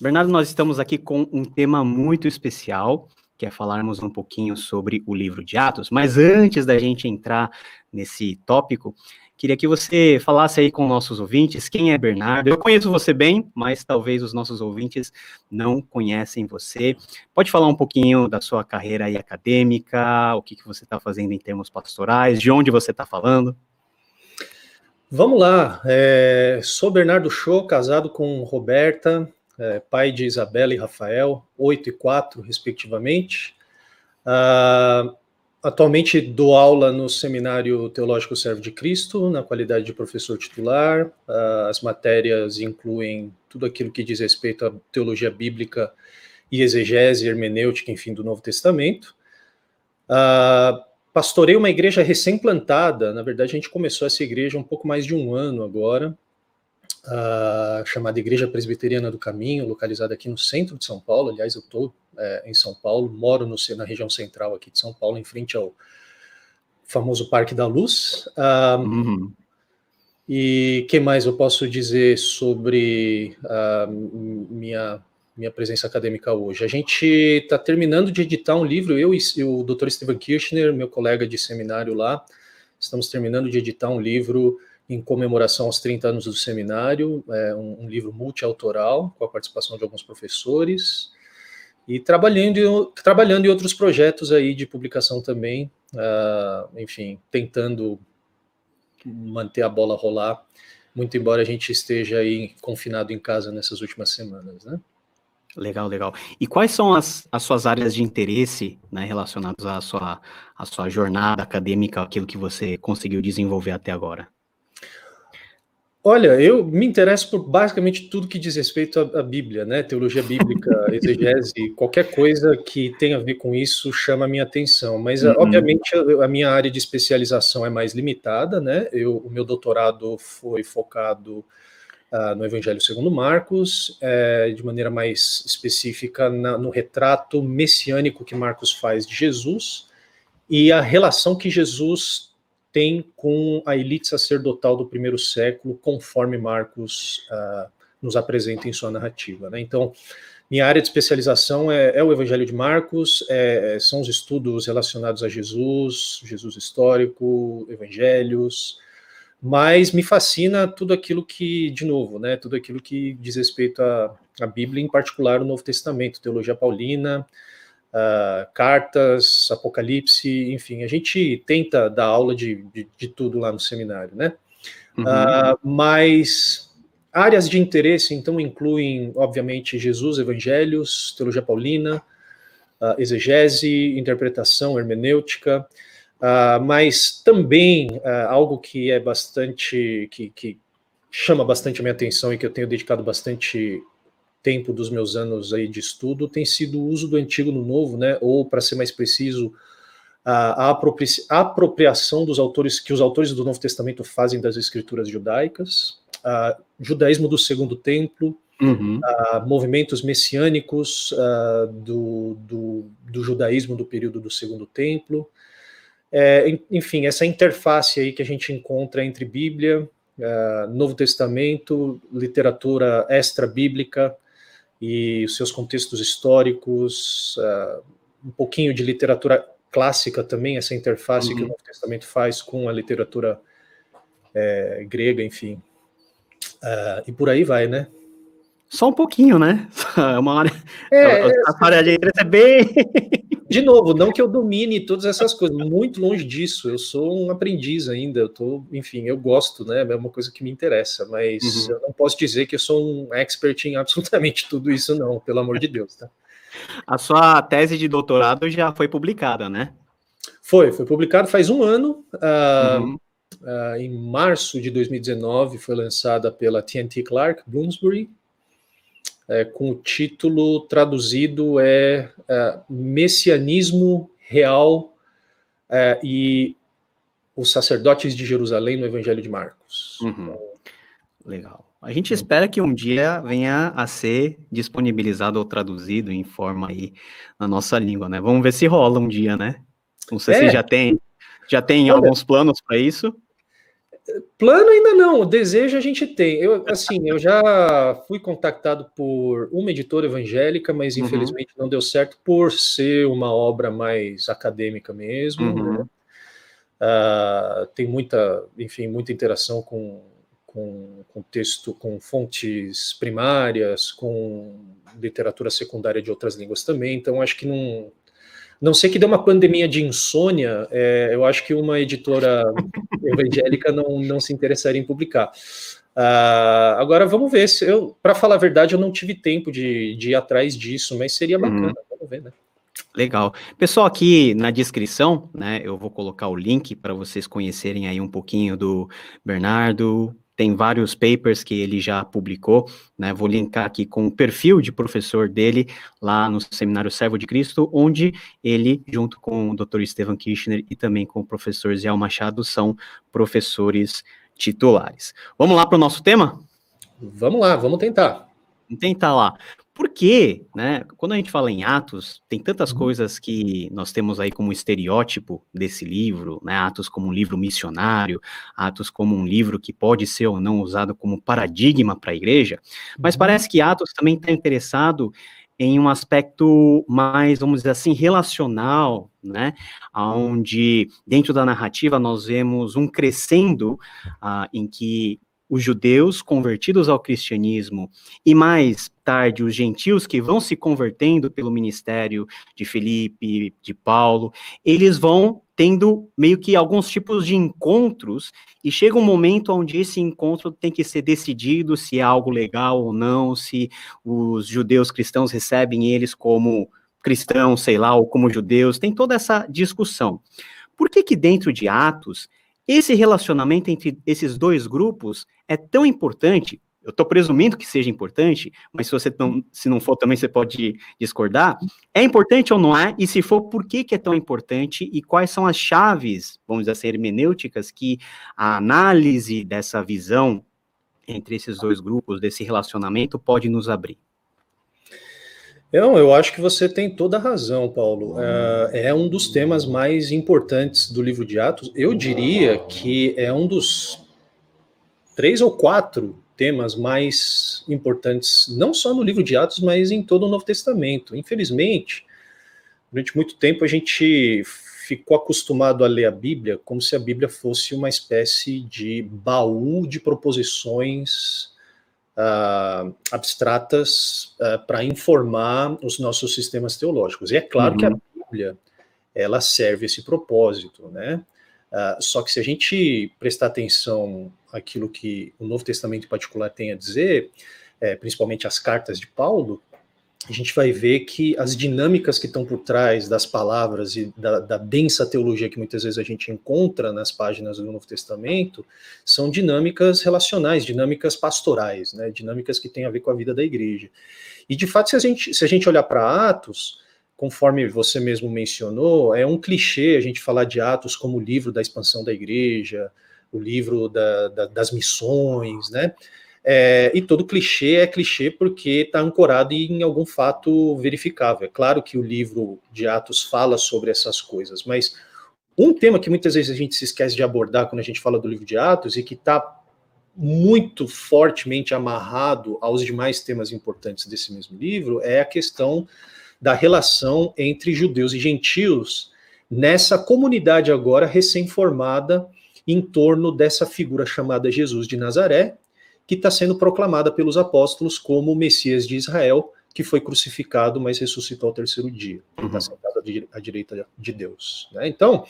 Bernardo, nós estamos aqui com um tema muito especial, que é falarmos um pouquinho sobre o livro de Atos, mas antes da gente entrar nesse tópico, queria que você falasse aí com nossos ouvintes quem é Bernardo. Eu conheço você bem, mas talvez os nossos ouvintes não conhecem você. Pode falar um pouquinho da sua carreira aí acadêmica, o que você está fazendo em termos pastorais, de onde você está falando? Vamos lá, sou Bernardo Cho, casado com Roberta, pai de Isabela e Rafael, 8 e 4, respectivamente. Atualmente dou aula no Seminário Teológico Servo de Cristo, na qualidade de professor titular. As matérias incluem tudo aquilo que diz respeito à teologia bíblica e exegese, hermenêutica, enfim, do Novo Testamento. Pastorei uma igreja recém-plantada, na verdade a gente começou essa igreja há um pouco mais de um ano agora, chamada Igreja Presbiteriana do Caminho, localizada aqui no centro de São Paulo. Aliás, eu estou em São Paulo, moro na região central aqui de São Paulo, em frente ao famoso Parque da Luz. E que mais eu posso dizer sobre minha presença acadêmica hoje? A gente está terminando de editar um livro, eu e o Dr. Steven Kirchner, meu colega de seminário lá, estamos terminando de editar um livro em comemoração aos 30 anos do seminário, um livro multiautoral, com a participação de alguns professores, e trabalhando em outros projetos aí de publicação também, enfim, tentando manter a bola rolar, muito embora a gente esteja aí confinado em casa nessas últimas semanas, né? Legal, legal. E quais são as suas áreas de interesse, né, relacionadas à sua jornada acadêmica, aquilo que você conseguiu desenvolver até agora? Olha, eu me interesso por basicamente tudo que diz respeito à Bíblia, né? Teologia bíblica, exegese, qualquer coisa que tenha a ver com isso chama a minha atenção. Mas, obviamente, a minha área de especialização é mais limitada, né? O meu doutorado foi focado no Evangelho segundo Marcos, de maneira mais específica no retrato messiânico que Marcos faz de Jesus e a relação que Jesus tem com a elite sacerdotal do primeiro século, conforme Marcos nos apresenta em sua narrativa, né? Então, minha área de especialização é o Evangelho de Marcos, são os estudos relacionados a Jesus, Jesus histórico, evangelhos, mas me fascina tudo aquilo que, de novo, né, tudo aquilo que diz respeito à Bíblia, em particular o Novo Testamento, teologia paulina, cartas, Apocalipse, enfim, a gente tenta dar aula de tudo lá no seminário, né? Mas áreas de interesse, então, incluem, obviamente, Jesus, evangelhos, teologia paulina, exegese, interpretação, hermenêutica, mas também algo que é bastante, que chama bastante a minha atenção e que eu tenho dedicado bastante tempo dos meus anos aí de estudo, tem sido o uso do antigo no novo, né? Ou, para ser mais preciso, a apropriação dos autores, que os autores do Novo Testamento fazem das escrituras judaicas, judaísmo do Segundo Templo, movimentos messiânicos do judaísmo do período do Segundo Templo, enfim, essa interface aí que a gente encontra entre Bíblia, Novo Testamento, literatura extra-bíblica e os seus contextos históricos, um pouquinho de literatura clássica também, essa interface que o Novo Testamento faz com a literatura grega, enfim. E por aí vai, né? Só um pouquinho, né? É uma área. A área de interesse é bem. De novo, não que eu domine todas essas coisas, muito longe disso. Eu sou um aprendiz ainda. Enfim, eu gosto, né? É uma coisa que me interessa, mas eu não posso dizer que eu sou um expert em absolutamente tudo isso, não, pelo amor de Deus, tá? A sua tese de doutorado já foi publicada, né? Foi publicado faz um ano. Em março de 2019 foi lançada pela T&T Clark, Bloomsbury, com o título traduzido Messianismo Real e os Sacerdotes de Jerusalém no Evangelho de Marcos. Legal. A gente espera que um dia venha a ser disponibilizado ou traduzido em forma aí na nossa língua, né? Vamos ver se rola um dia, né? Não sei se já tem Olha, alguns planos para isso. Plano ainda não, o desejo a gente tem. Eu já fui contactado por uma editora evangélica, mas infelizmente não deu certo por ser uma obra mais acadêmica mesmo, né? Tem muita, enfim, muita interação com texto, com fontes primárias, com literatura secundária de outras línguas também, então acho que não sei que deu uma pandemia de insônia, eu acho que uma editora evangélica não se interessaria em publicar. Agora vamos ver, para falar a verdade, eu não tive tempo de ir atrás disso, mas seria bacana, vamos ver, né? Legal. Pessoal, aqui na descrição, né, eu vou colocar o link para vocês conhecerem aí um pouquinho do Bernardo. Tem vários papers que ele já publicou, né? Vou linkar aqui com o perfil de professor dele lá no Seminário Servo de Cristo, onde ele, junto com o Dr. Stephen Kirchner e também com o professor Ziel Machado, são professores titulares. Vamos lá para o nosso tema? Vamos lá, vamos tentar. Vamos tentar lá. Porque, né, quando a gente fala em Atos, tem tantas coisas que nós temos aí como estereótipo desse livro, né, Atos como um livro missionário, Atos como um livro que pode ser ou não usado como paradigma para a igreja, mas parece que Atos também está interessado em um aspecto mais, vamos dizer assim, relacional, né, onde dentro da narrativa nós vemos um crescendo em que os judeus convertidos ao cristianismo e mais tarde os gentios que vão se convertendo pelo ministério de Filipe, de Paulo, eles vão tendo meio que alguns tipos de encontros e chega um momento onde esse encontro tem que ser decidido se é algo legal ou não, se os judeus cristãos recebem eles como cristãos, sei lá, ou como judeus, tem toda essa discussão. Por que dentro de Atos esse relacionamento entre esses dois grupos é tão importante? Eu estou presumindo que seja importante, mas se não for também você pode discordar. É importante ou não é? E se for, por que é tão importante? E quais são as chaves, vamos dizer assim, hermenêuticas, que a análise dessa visão entre esses dois grupos, desse relacionamento, pode nos abrir? Eu acho que você tem toda a razão, Paulo. É um dos temas mais importantes do livro de Atos. Eu diria que é um dos 3 ou 4 temas mais importantes, não só no livro de Atos, mas em todo o Novo Testamento. Infelizmente, durante muito tempo a gente ficou acostumado a ler a Bíblia como se a Bíblia fosse uma espécie de baú de proposições abstratas para informar os nossos sistemas teológicos. E é claro que a Bíblia, ela serve esse propósito, né? Só que se a gente prestar atenção àquilo que o Novo Testamento em particular tem a dizer, principalmente as cartas de Paulo, a gente vai ver que as dinâmicas que estão por trás das palavras e da densa teologia que muitas vezes a gente encontra nas páginas do Novo Testamento são dinâmicas relacionais, dinâmicas pastorais, né, dinâmicas que têm a ver com a vida da igreja. E, de fato, se a gente olhar para Atos, conforme você mesmo mencionou, é um clichê a gente falar de Atos como o livro da expansão da igreja, o livro das missões, né? E todo clichê é clichê porque está ancorado em algum fato verificável. É claro que o livro de Atos fala sobre essas coisas, mas um tema que muitas vezes a gente se esquece de abordar quando a gente fala do livro de Atos e que está muito fortemente amarrado aos demais temas importantes desse mesmo livro é a questão da relação entre judeus e gentios nessa comunidade agora recém-formada em torno dessa figura chamada Jesus de Nazaré, que está sendo proclamada pelos apóstolos como o Messias de Israel, que foi crucificado, mas ressuscitou ao terceiro dia. Está sentado à direita de Deus. Né? Então,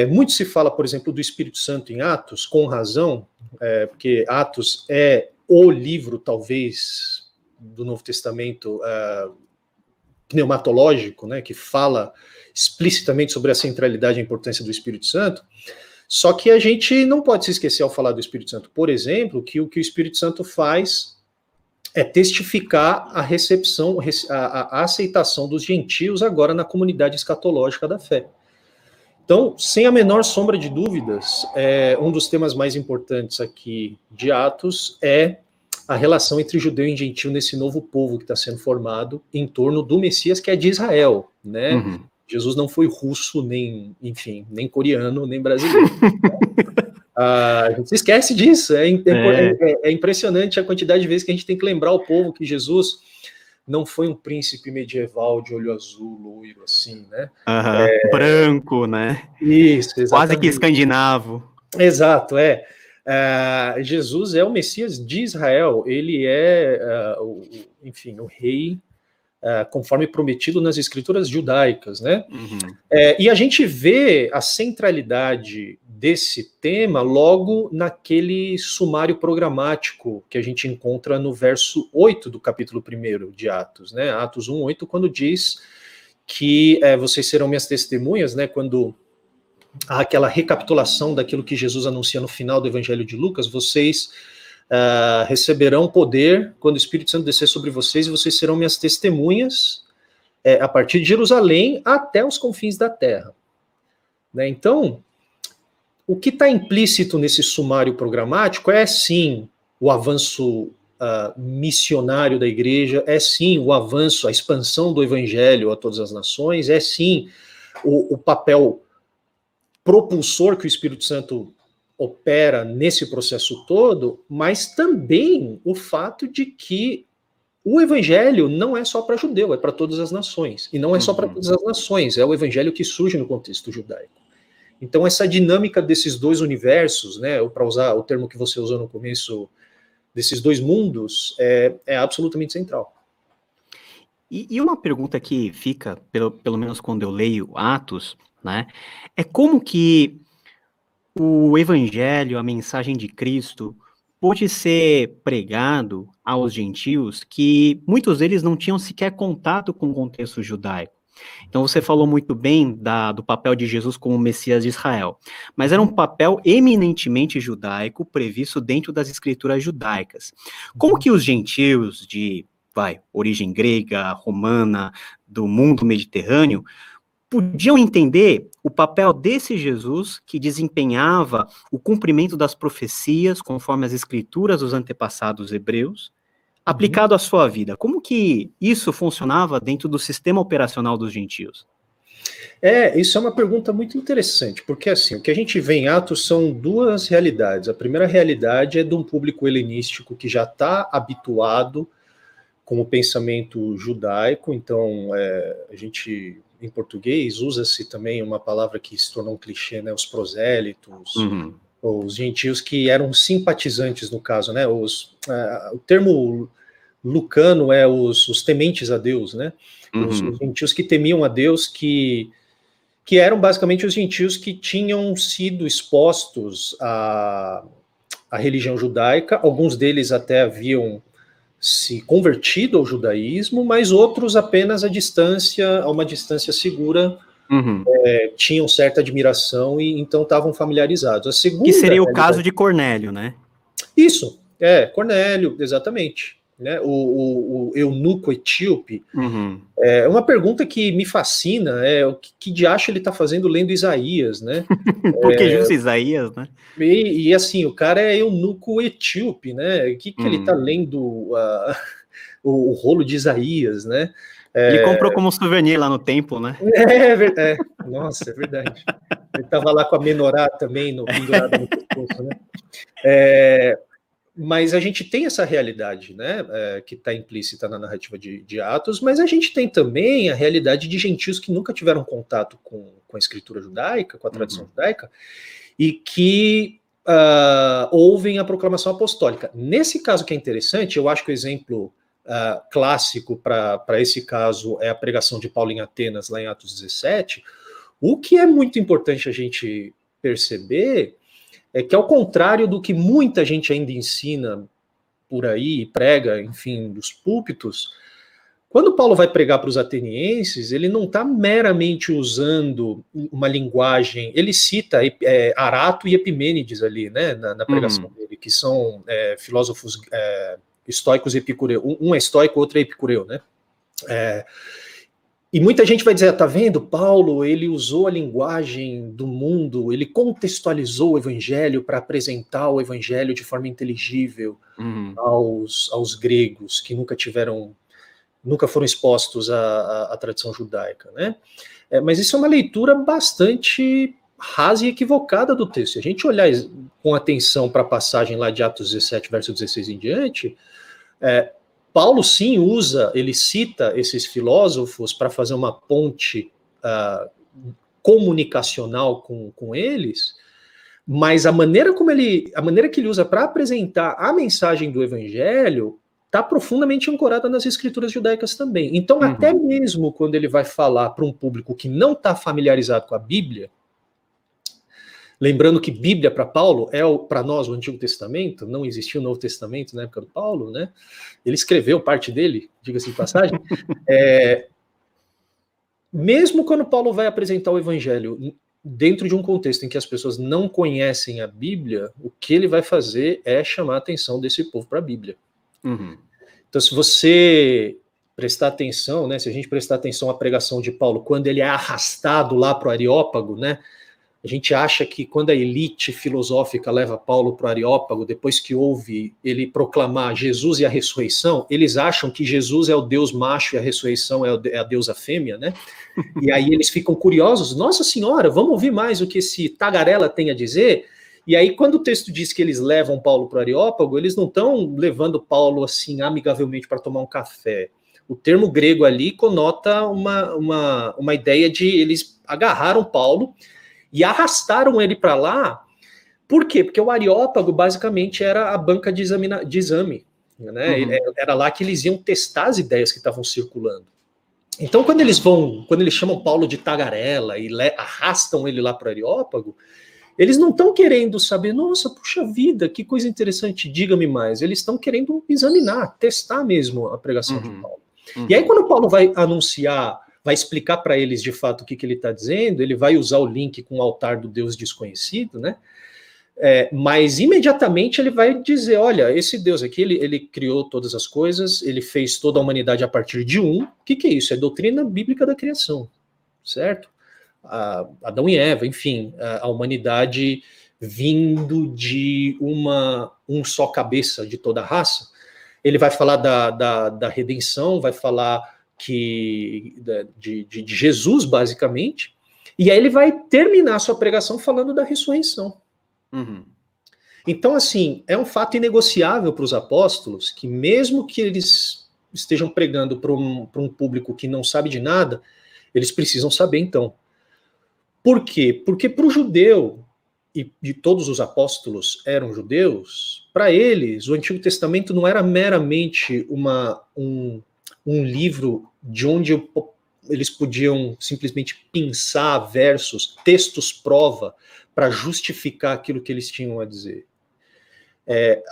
muito se fala, por exemplo, do Espírito Santo em Atos, com razão, porque Atos é o livro, talvez, do Novo Testamento pneumatológico, né, que fala explicitamente sobre a centralidade e a importância do Espírito Santo. Só que a gente não pode se esquecer ao falar do Espírito Santo, por exemplo, que o que o Espírito Santo faz é testificar a recepção, a aceitação dos gentios agora na comunidade escatológica da fé. Então, sem a menor sombra de dúvidas, um dos temas mais importantes aqui de Atos é a relação entre judeu e gentil nesse novo povo que está sendo formado em torno do Messias, que é de Israel, né? Jesus não foi russo, nem coreano, nem brasileiro. A gente se esquece disso, é impressionante a quantidade de vezes que a gente tem que lembrar o povo que Jesus não foi um príncipe medieval de olho azul, loiro, assim, né? Branco, né? Isso, exatamente. Quase que escandinavo. Exato, Jesus é o Messias de Israel, ele é, enfim, o rei, conforme prometido nas escrituras judaicas, né? Uhum. E a gente vê a centralidade desse tema logo naquele sumário programático que a gente encontra no verso 8 do capítulo 1 de Atos, né? Atos 1:8, quando diz que vocês serão minhas testemunhas, né? Quando há aquela recapitulação daquilo que Jesus anuncia no final do Evangelho de Lucas, vocês receberão poder quando o Espírito Santo descer sobre vocês, e vocês serão minhas testemunhas a partir de Jerusalém até os confins da terra. Né? Então, o que está implícito nesse sumário programático é, sim, o avanço missionário da igreja, é, sim, o avanço, a expansão do evangelho a todas as nações, é, sim, o papel propulsor que o Espírito Santo opera nesse processo todo, mas também o fato de que o evangelho não é só para judeu, é para todas as nações. E não é só para todas as nações, é o evangelho que surge no contexto judaico. Então, essa dinâmica desses dois universos, né, ou para usar o termo que você usou no começo, desses dois mundos, é absolutamente central. E uma pergunta que fica, pelo menos quando eu leio Atos, né, é como que o evangelho, a mensagem de Cristo, pôde ser pregado aos gentios que muitos deles não tinham sequer contato com o contexto judaico. Então você falou muito bem do papel de Jesus como Messias de Israel, mas era um papel eminentemente judaico previsto dentro das escrituras judaicas. Como que os gentios de, origem grega, romana, do mundo mediterrâneo, podiam entender o papel desse Jesus que desempenhava o cumprimento das profecias conforme as escrituras dos antepassados hebreus, aplicado à sua vida? Como que isso funcionava dentro do sistema operacional dos gentios? Isso é uma pergunta muito interessante, porque assim, o que a gente vê em Atos são duas realidades. A primeira realidade é de um público helenístico que já está habituado com o pensamento judaico, então a gente, em português, usa-se também uma palavra que se tornou um clichê, né, os prosélitos, os gentios que eram simpatizantes, no caso, né, o termo lucano é os tementes a Deus, né, os gentios que temiam a Deus, que eram basicamente os gentios que tinham sido expostos à religião judaica, alguns deles até haviam se convertido ao judaísmo, mas outros apenas a uma distância segura, tinham certa admiração e então estavam familiarizados. A segunda que seria o caso de Cornélio, né? Isso, Cornélio, exatamente. Né? O eunuco etíope. É uma pergunta que me fascina, o que de acho ele está fazendo lendo Isaías, né? Porque justo Isaías, né? E assim, o cara é eunuco etíope, né? O que ele está lendo o rolo de Isaías, né? Ele comprou como souvenir lá no templo, né? Nossa, é verdade. Ele estava lá com a menorá também, pendurada no pescoço, né? Mas a gente tem essa realidade, né, que está implícita na narrativa de Atos, mas a gente tem também a realidade de gentios que nunca tiveram contato com a escritura judaica, com a tradição judaica, e que ouvem a proclamação apostólica. Nesse caso que é interessante, eu acho que o exemplo clássico para esse caso é a pregação de Paulo em Atenas, lá em Atos 17. O que é muito importante a gente perceber é que, ao contrário do que muita gente ainda ensina por aí, prega, enfim, dos púlpitos, quando Paulo vai pregar para os atenienses, ele não está meramente usando uma linguagem, ele cita Arato e Epimênides ali, né, na pregação dele, que são filósofos estoicos e epicureus. Um é estoico, outro é epicureu, né? E muita gente vai dizer, tá vendo, Paulo, ele usou a linguagem do mundo, ele contextualizou o evangelho para apresentar o evangelho de forma inteligível aos gregos, que nunca foram expostos à tradição judaica, né? Mas isso é uma leitura bastante rasa e equivocada do texto. Se a gente olhar com atenção para a passagem lá de Atos 17, verso 16 em diante, Paulo sim ele cita esses filósofos para fazer uma ponte comunicacional com eles, mas a maneira que ele usa para apresentar a mensagem do evangelho está profundamente ancorada nas escrituras judaicas também. Então, até mesmo quando ele vai falar para um público que não está familiarizado com a Bíblia, lembrando que Bíblia para Paulo para nós o Antigo Testamento, não existia o Novo Testamento na época do Paulo, né? Ele escreveu parte dele, diga-se de passagem. Mesmo quando Paulo vai apresentar o Evangelho dentro de um contexto em que as pessoas não conhecem a Bíblia, o que ele vai fazer é chamar a atenção desse povo para a Bíblia. Então, se você prestar atenção, né? Se a gente prestar atenção à pregação de Paulo, quando ele é arrastado lá para o Areópago, né? A gente acha que quando a elite filosófica leva Paulo para o Areópago, depois que ouve ele proclamar Jesus e a ressurreição, eles acham que Jesus é o Deus macho e a ressurreição é a deusa fêmea, né? E aí eles ficam curiosos, nossa senhora, vamos ouvir mais o que esse tagarela tem a dizer? E aí quando o texto diz que eles levam Paulo para o Areópago, eles não estão levando Paulo assim amigavelmente para tomar um café. O termo grego ali conota uma ideia de eles agarraram Paulo e arrastaram ele para lá. Por quê? Porque o Areópago basicamente era a banca de exame, né? Era lá que eles iam testar as ideias que estavam circulando. Então, quando eles chamam Paulo de tagarela e arrastam ele lá para o Areópago, eles não estão querendo saber, nossa, puxa vida, que coisa interessante, diga-me mais. Eles estão querendo examinar, testar mesmo a pregação de Paulo. E aí, quando Paulo vai anunciar, vai explicar para eles de fato o que ele está dizendo, ele vai usar o link com o altar do Deus desconhecido, né? Mas imediatamente ele vai dizer, olha, esse Deus aqui, ele criou todas as coisas, ele fez toda a humanidade a partir de um. O que é isso? É doutrina bíblica da criação, certo? Adão e Eva, enfim, a humanidade vindo de um só cabeça de toda a raça. Ele vai falar da redenção, vai falar de Jesus, basicamente, e aí ele vai terminar a sua pregação falando da ressurreição. Então, assim, é um fato inegociável para os apóstolos que, mesmo que eles estejam pregando para um público que não sabe de nada, eles precisam saber, então. Por quê? Porque para o judeu, e todos os apóstolos eram judeus, para eles, o Antigo Testamento não era meramente um livro de onde eles podiam simplesmente pensar versos, textos prova, para justificar aquilo que eles tinham a dizer.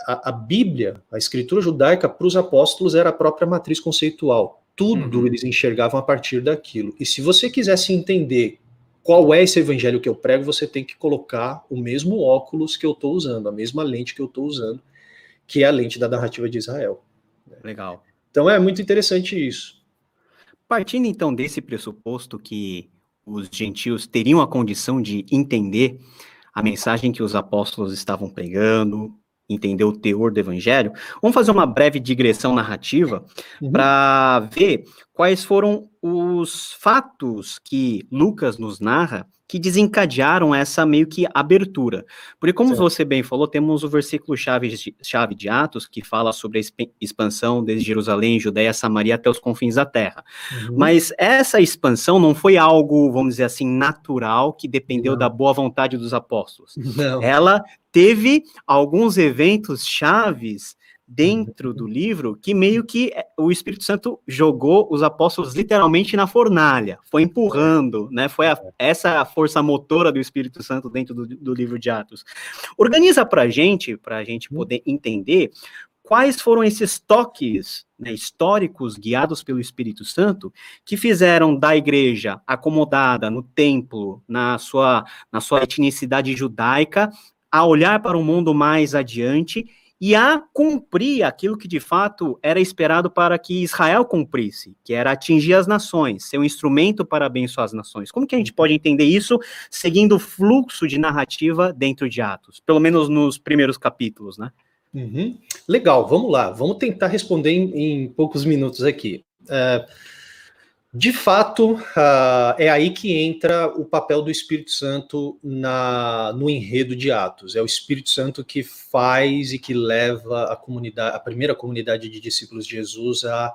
A Bíblia, a escritura judaica, para os apóstolos era a própria matriz conceitual. Tudo eles enxergavam a partir daquilo. E se você quisesse entender qual é esse evangelho que eu prego, você tem que colocar o mesmo óculos que eu estou usando, a mesma lente que eu estou usando, que é a lente da narrativa de Israel. Legal. Então é muito interessante isso. Partindo então desse pressuposto que os gentios teriam a condição de entender a mensagem que os apóstolos estavam pregando, entender o teor do evangelho, vamos fazer uma breve digressão narrativa para ver quais foram os fatos que Lucas nos narra que desencadearam essa meio que abertura. Porque, como você bem falou, temos o versículo chave de Atos, que fala sobre a expansão desde Jerusalém, Judéia, Samaria até os confins da terra. Mas essa expansão não foi algo, vamos dizer assim, natural, que dependeu da boa vontade dos apóstolos. Não. Ela teve alguns eventos chaves dentro do livro que meio que o Espírito Santo jogou os apóstolos literalmente na fornalha, foi empurrando, né? Foi essa força motora do Espírito Santo dentro do livro de Atos. Organiza pra gente poder entender quais foram esses toques, né, históricos guiados pelo Espírito Santo que fizeram da igreja acomodada no templo, na sua etnicidade judaica, a olhar para um mundo mais adiante e a cumprir aquilo que de fato era esperado para que Israel cumprisse, que era atingir as nações, ser um instrumento para abençoar as nações. Como que a gente pode entender isso seguindo o fluxo de narrativa dentro de Atos? Pelo menos nos primeiros capítulos, né? Legal, vamos lá. Vamos tentar responder em poucos minutos aqui. De fato, é aí que entra o papel do Espírito Santo no enredo de Atos. É o Espírito Santo que faz e que leva a primeira comunidade de discípulos de Jesus a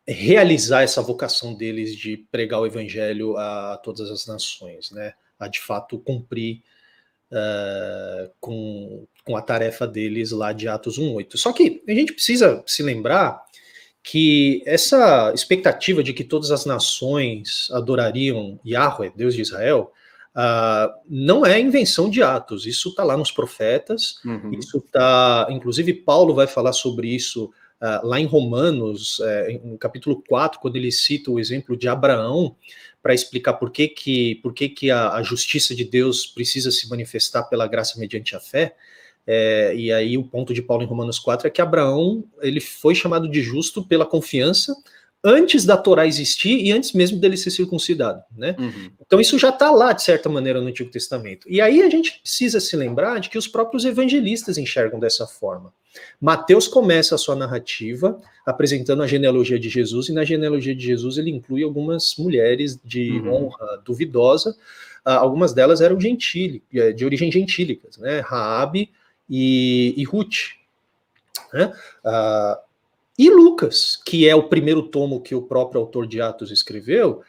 realizar essa vocação deles de pregar o evangelho a todas as nações, né? A de fato cumprir com a tarefa deles lá de Atos 1:8. Só que a gente precisa se lembrar que essa expectativa de que todas as nações adorariam Yahweh, Deus de Israel, não é invenção de Atos, isso está lá nos profetas, isso está, inclusive Paulo vai falar sobre isso lá em Romanos, no capítulo 4, quando ele cita o exemplo de Abraão, para explicar por que a justiça de Deus precisa se manifestar pela graça mediante a fé. E aí o ponto de Paulo em Romanos 4 é que Abraão ele foi chamado de justo pela confiança antes da Torá existir e antes mesmo dele ser circuncidado, né? Então isso já está lá, de certa maneira, no Antigo Testamento. E aí a gente precisa se lembrar de que os próprios evangelistas enxergam dessa forma. Mateus começa a sua narrativa apresentando a genealogia de Jesus, e na genealogia de Jesus ele inclui algumas mulheres de honra duvidosa, algumas delas eram de origem gentílicas, né? Raabe e Ruth, né? E Lucas, que é o primeiro tomo que o próprio autor de Atos escreveu,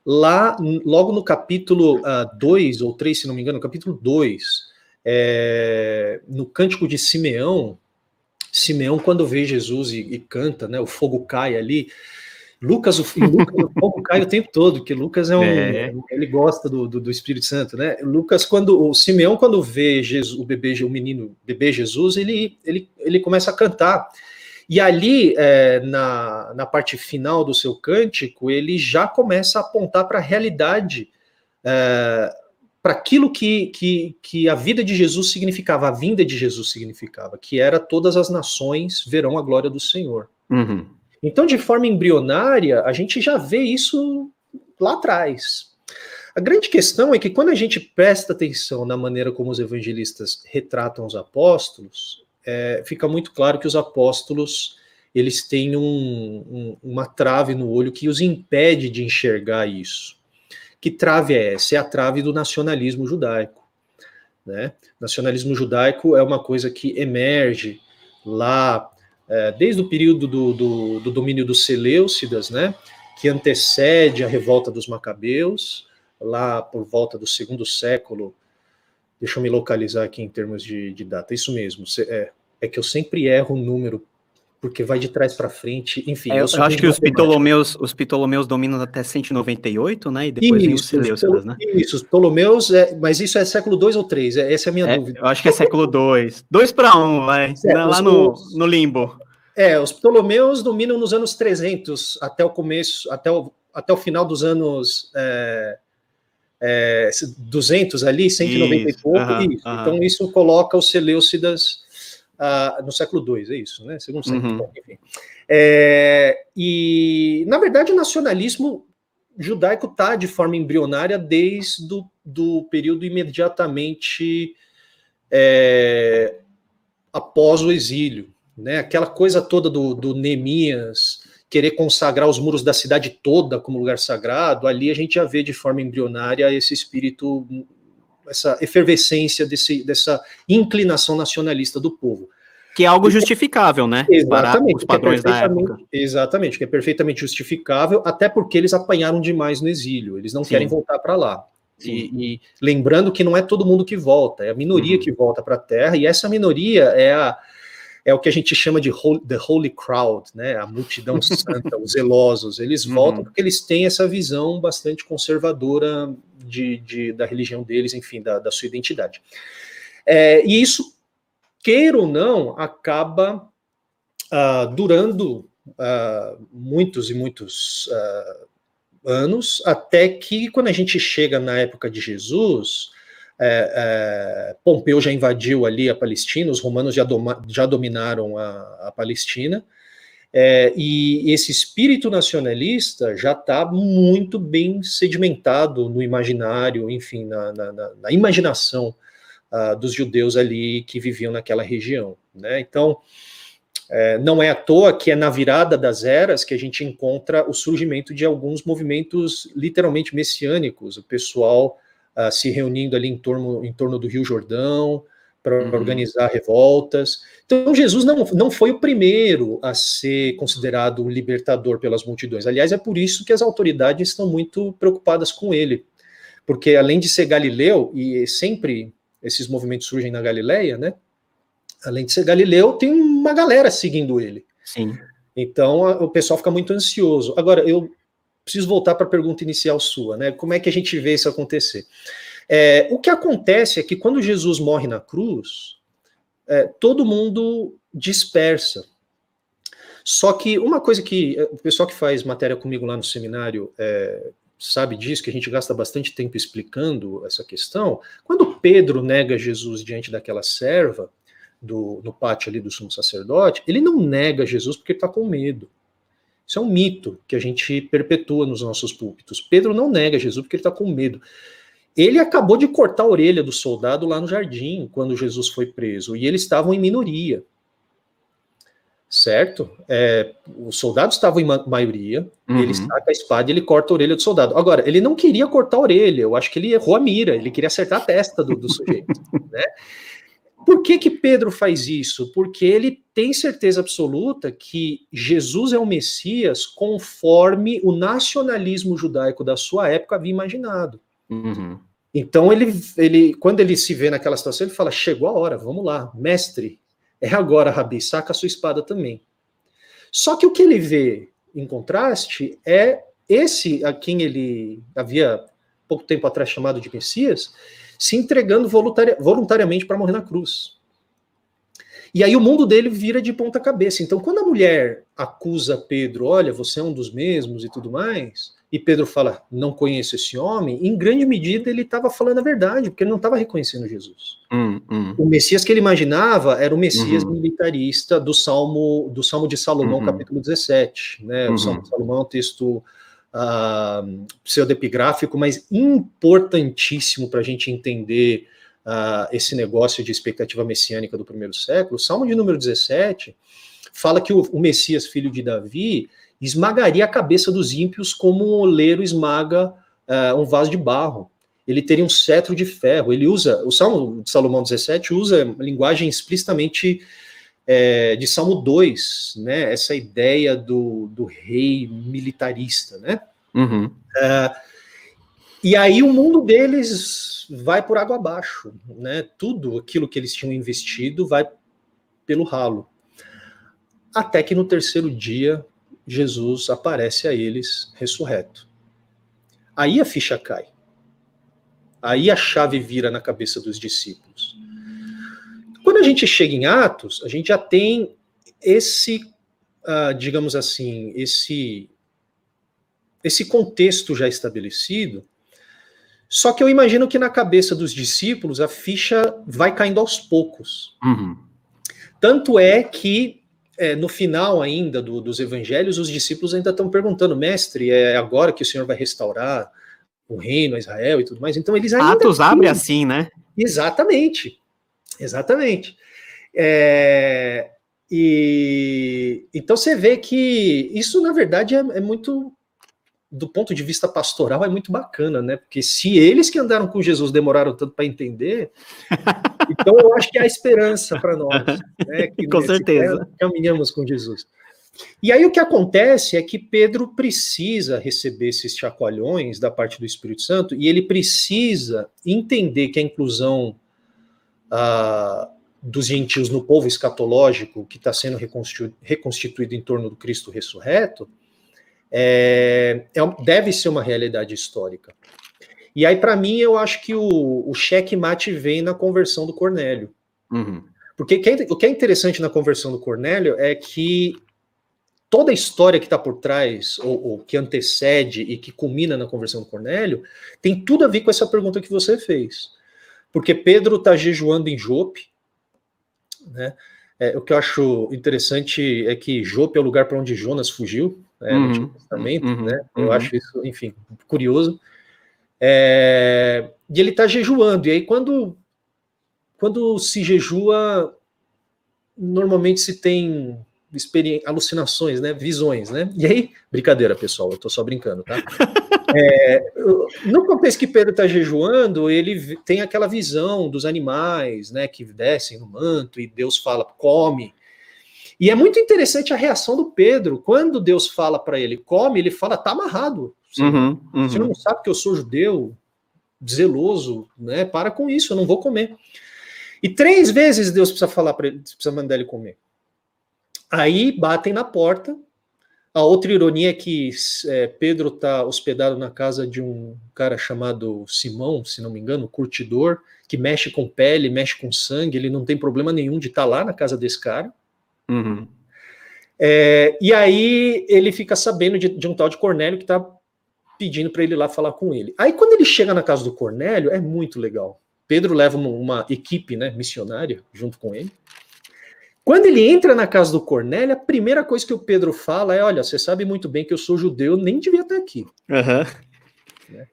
lá, logo no capítulo 2 ou 3, se não me engano, no capítulo 2, no cântico de Simeão, quando vê Jesus e canta, né, o fogo cai ali, Lucas, o fogo cai o tempo todo, porque Lucas ele gosta do Espírito Santo, né? Lucas, o Simeão, quando vê Jesus, o menino bebê Jesus, ele começa a cantar. E ali, na parte final do seu cântico, ele já começa a apontar para a realidade, para aquilo que a vida de Jesus significava, a vinda de Jesus significava, que era todas as nações verão a glória do Senhor. Então, de forma embrionária, a gente já vê isso lá atrás. A grande questão é que quando a gente presta atenção na maneira como os evangelistas retratam os apóstolos, fica muito claro que os apóstolos eles têm uma trave no olho que os impede de enxergar isso. Que trave é essa? É a trave do nacionalismo judaico, né? Nacionalismo judaico é uma coisa que emerge lá desde o período do domínio dos Seleucidas, né, que antecede a revolta dos Macabeus, lá por volta do segundo século. Deixa eu me localizar aqui em termos de data. Isso mesmo, é que eu sempre erro o número, porque vai de trás para frente, enfim. Eu acho que os Ptolomeus dominam até 198, né, e depois vem os Seleucidas, né? Isso, os Ptolomeus, mas isso é século 2 ou 3? Essa é a minha dúvida. Eu acho que é século 2. 2 para 1, vai. Lá no limbo. Os Ptolomeus dominam nos anos 300, até o começo, até o final dos anos 200 ali, 190 e pouco. Então isso coloca os Seleucidas no século II, é isso, né? Segundo século, enfim. E, na verdade, o nacionalismo judaico está de forma embrionária desde do período imediatamente após o exílio, né? Aquela coisa toda do Neemias querer consagrar os muros da cidade toda como lugar sagrado, ali a gente já vê de forma embrionária esse espírito, essa efervescência dessa inclinação nacionalista do povo. Que é algo justificável, né? Exatamente. Para os padrões da época. Exatamente, que é perfeitamente justificável, até porque eles apanharam demais no exílio, eles não querem voltar para lá. E lembrando que não é todo mundo que volta, é a minoria que volta para a terra, e essa minoria é o que a gente chama de the holy crowd, né? A multidão santa, os zelosos. Eles voltam porque eles têm essa visão bastante conservadora da religião deles, enfim, da sua identidade. E isso, queira ou não, acaba durando muitos e muitos anos, até que, quando a gente chega na época de Jesus, Pompeu já invadiu ali a Palestina, os romanos já dominaram a Palestina, e esse espírito nacionalista já está muito bem sedimentado no imaginário, enfim, na imaginação dos judeus ali que viviam naquela região, né? Então, Não é à toa que é na virada das eras que a gente encontra o surgimento de alguns movimentos literalmente messiânicos, o pessoal se reunindo ali em torno do Rio Jordão para organizar revoltas. Então Jesus não foi o primeiro a ser considerado o libertador pelas multidões. Aliás, é por isso que as autoridades estão muito preocupadas com ele, porque além de ser galileu, e sempre esses movimentos surgem na Galileia, né? Além de ser galileu, tem uma galera seguindo ele. Sim. Então o pessoal fica muito ansioso. Agora, eu preciso voltar para a pergunta inicial sua, né? Como é que a gente vê isso acontecer? O que acontece é que quando Jesus morre na cruz, todo mundo dispersa. Só que uma coisa que o pessoal que faz matéria comigo lá no seminário sabe disso, que a gente gasta bastante tempo explicando essa questão. Quando Pedro nega Jesus diante daquela serva, no pátio ali do sumo sacerdote, ele não nega Jesus porque ele está com medo. Isso é um mito que a gente perpetua nos nossos púlpitos. Pedro não nega Jesus porque ele está com medo. Ele acabou de cortar a orelha do soldado lá no jardim, quando Jesus foi preso, e eles estavam em minoria. Certo? Os soldados estavam em maioria, ele saca a espada e ele corta a orelha do soldado. Agora, ele não queria cortar a orelha, eu acho que ele errou a mira, ele queria acertar a testa do sujeito, né? Por que Pedro faz isso? Porque ele tem certeza absoluta que Jesus é o Messias conforme o nacionalismo judaico da sua época havia imaginado. Então, quando ele se vê naquela situação, ele fala, chegou a hora, vamos lá, mestre, é agora, Rabi, saca a sua espada também. Só que o que ele vê, em contraste, é esse a quem ele havia pouco tempo atrás chamado de Messias, se entregando voluntariamente para morrer na cruz. E aí o mundo dele vira de ponta cabeça. Então, quando a mulher acusa Pedro, olha, você é um dos mesmos e tudo mais, e Pedro fala, não conheço esse homem, em grande medida ele estava falando a verdade, porque ele não estava reconhecendo Jesus. O Messias que ele imaginava era o Messias militarista do Salmo de Salomão, capítulo 17. Né? O Salmo de Salomão é um texto pseudepigráfico, mas importantíssimo para a gente entender esse negócio de expectativa messiânica do primeiro século. O Salmo de número 17 fala que o Messias, filho de Davi, esmagaria a cabeça dos ímpios como um oleiro esmaga um vaso de barro. Ele teria um cetro de ferro. O Salmo de Salomão 17 usa linguagem explicitamente de Salmo 2, né? Essa ideia do rei militarista, né? E aí o mundo deles vai por água abaixo, né? Tudo aquilo que eles tinham investido vai pelo ralo. Até que no terceiro dia, Jesus aparece a eles ressurreto. Aí a ficha cai. Aí a chave vira na cabeça dos discípulos. Quando a gente chega em Atos, a gente já tem esse, digamos assim, esse contexto já estabelecido, só que eu imagino que na cabeça dos discípulos a ficha vai caindo aos poucos. Tanto é que no final ainda dos evangelhos, os discípulos ainda estão perguntando, mestre, é agora que o Senhor vai restaurar o reino a Israel e tudo mais? Então eles ainda... Atos abre assim, né? Exatamente. Então você vê que isso, na verdade, é muito... do ponto de vista pastoral, é muito bacana, né? Porque se eles que andaram com Jesus demoraram tanto para entender, então eu acho que há esperança para nós, né? Que com certeza caminhamos com Jesus. E aí o que acontece é que Pedro precisa receber esses chacoalhões da parte do Espírito Santo e ele precisa entender que a inclusão dos gentios no povo escatológico que está sendo reconstituído em torno do Cristo ressurreto deve ser uma realidade histórica. E aí, para mim, eu acho que o checkmate vem na conversão do Cornélio. Porque o que é interessante na conversão do Cornélio é que toda a história que está por trás, ou que antecede e que culmina na conversão do Cornélio, tem tudo a ver com essa pergunta que você fez. Porque Pedro está jejuando em Jope, né? O que eu acho interessante é que Jope é o lugar para onde Jonas fugiu, no Antigo Testamento, né? Eu acho isso, enfim, curioso. E ele está jejuando, e aí quando se jejua, normalmente se tem alucinações, né? Visões, né? E aí, brincadeira, pessoal, eu tô só brincando, tá? No contexto que Pedro está jejuando, ele tem aquela visão dos animais, né, que descem no manto e Deus fala, come. E é muito interessante a reação do Pedro. Quando Deus fala para ele, come, ele fala, tá amarrado. Você não sabe que eu sou judeu, zeloso, né? Para com isso, eu não vou comer. E 3 vezes Deus precisa falar para ele, precisa mandar ele comer. Aí batem na porta. A outra ironia é que Pedro está hospedado na casa de um cara chamado Simão, se não me engano, curtidor, que mexe com pele, mexe com sangue, ele não tem problema nenhum de estar lá na casa desse cara. E aí ele fica sabendo de um tal de Cornélio que está pedindo para ele ir lá falar com ele. Aí quando ele chega na casa do Cornélio, é muito legal. Pedro leva uma equipe, né, missionária junto com ele. Quando ele entra na casa do Cornélio, a primeira coisa que o Pedro fala é, olha, você sabe muito bem que eu sou judeu, nem devia estar aqui. Né?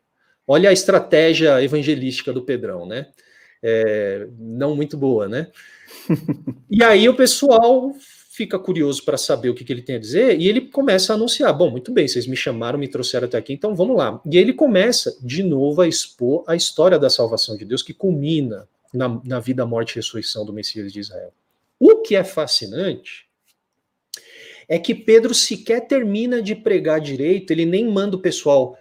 Olha a estratégia evangelística do Pedrão, né? Não muito boa, né? E aí o pessoal fica curioso para saber o que ele tem a dizer, e ele começa a anunciar, bom, muito bem, vocês me chamaram, me trouxeram até aqui, então vamos lá. E ele começa, de novo, a expor a história da salvação de Deus, que culmina na vida, morte e ressurreição do Messias de Israel. O que é fascinante é que Pedro sequer termina de pregar direito, ele nem manda o pessoal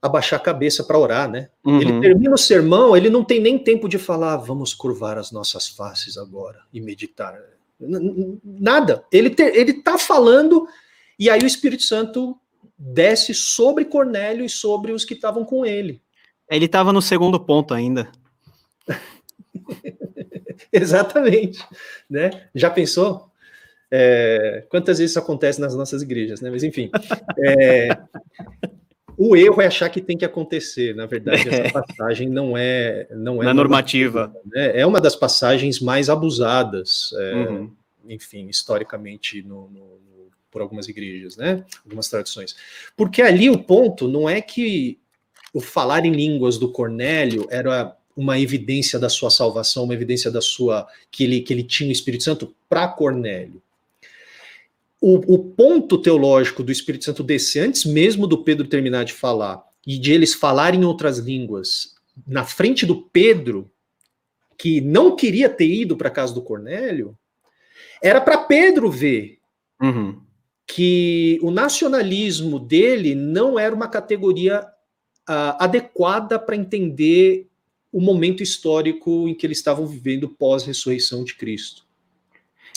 abaixar a cabeça para orar, né? Ele termina o sermão, ele não tem nem tempo de falar, vamos curvar as nossas faces agora e meditar. Nada. Ele tá falando, e aí o Espírito Santo desce sobre Cornélio e sobre os que estavam com ele. Ele estava no segundo ponto ainda. Exatamente, né? Já pensou? Quantas vezes isso acontece nas nossas igrejas, né? Mas enfim, o erro é achar que tem que acontecer. Na verdade, essa passagem não é normativa. Né? É uma das passagens mais abusadas, enfim, historicamente por algumas igrejas, né? Algumas tradições. Porque ali o ponto não é que o falar em línguas do Cornélio era uma evidência da sua salvação, uma evidência que ele tinha o Espírito Santo para Cornélio. O ponto teológico do Espírito Santo descer, antes mesmo do Pedro terminar de falar, e de eles falarem em outras línguas, na frente do Pedro, que não queria ter ido para a casa do Cornélio, era para Pedro ver que o nacionalismo dele não era uma categoria adequada para entender o momento histórico em que eles estavam vivendo pós-ressurreição de Cristo.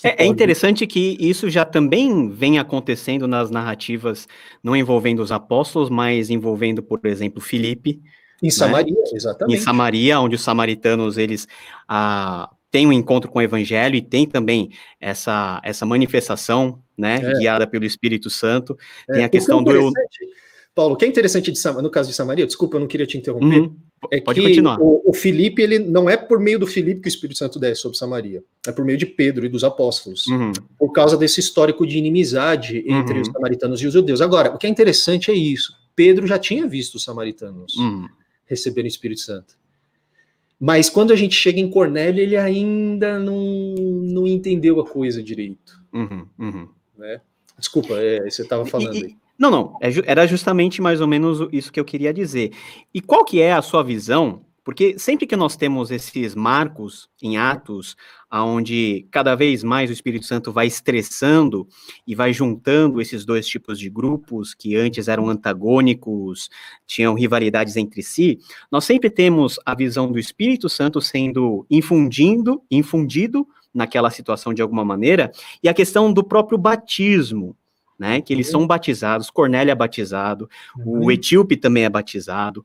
É interessante que isso já também vem acontecendo nas narrativas, não envolvendo os apóstolos, mas envolvendo, por exemplo, Filipe. Em Samaria, né? Exatamente. Em Samaria, onde os samaritanos, eles têm um encontro com o evangelho e tem também essa manifestação, né, guiada pelo Espírito Santo. Tem a questão do... Paulo, o que é interessante no caso de Samaria, desculpa, eu não queria te interromper, pode continuar. O Filipe, ele não é por meio do Filipe que o Espírito Santo desce sobre Samaria, é por meio de Pedro e dos apóstolos, por causa desse histórico de inimizade entre os samaritanos e os judeus. Agora, o que é interessante é isso, Pedro já tinha visto os samaritanos receberem o Espírito Santo, mas quando a gente chega em Cornélio, ele ainda não entendeu a coisa direito. Né? Desculpa, você estava falando aí. Não, era justamente mais ou menos isso que eu queria dizer. E qual que é a sua visão? Porque sempre que nós temos esses marcos em Atos, onde cada vez mais o Espírito Santo vai estressando e vai juntando esses dois tipos de grupos que antes eram antagônicos, tinham rivalidades entre si, nós sempre temos a visão do Espírito Santo sendo infundido naquela situação de alguma maneira, e a questão do próprio batismo, né, que eles são batizados, Cornélio é batizado, o etíope também é batizado,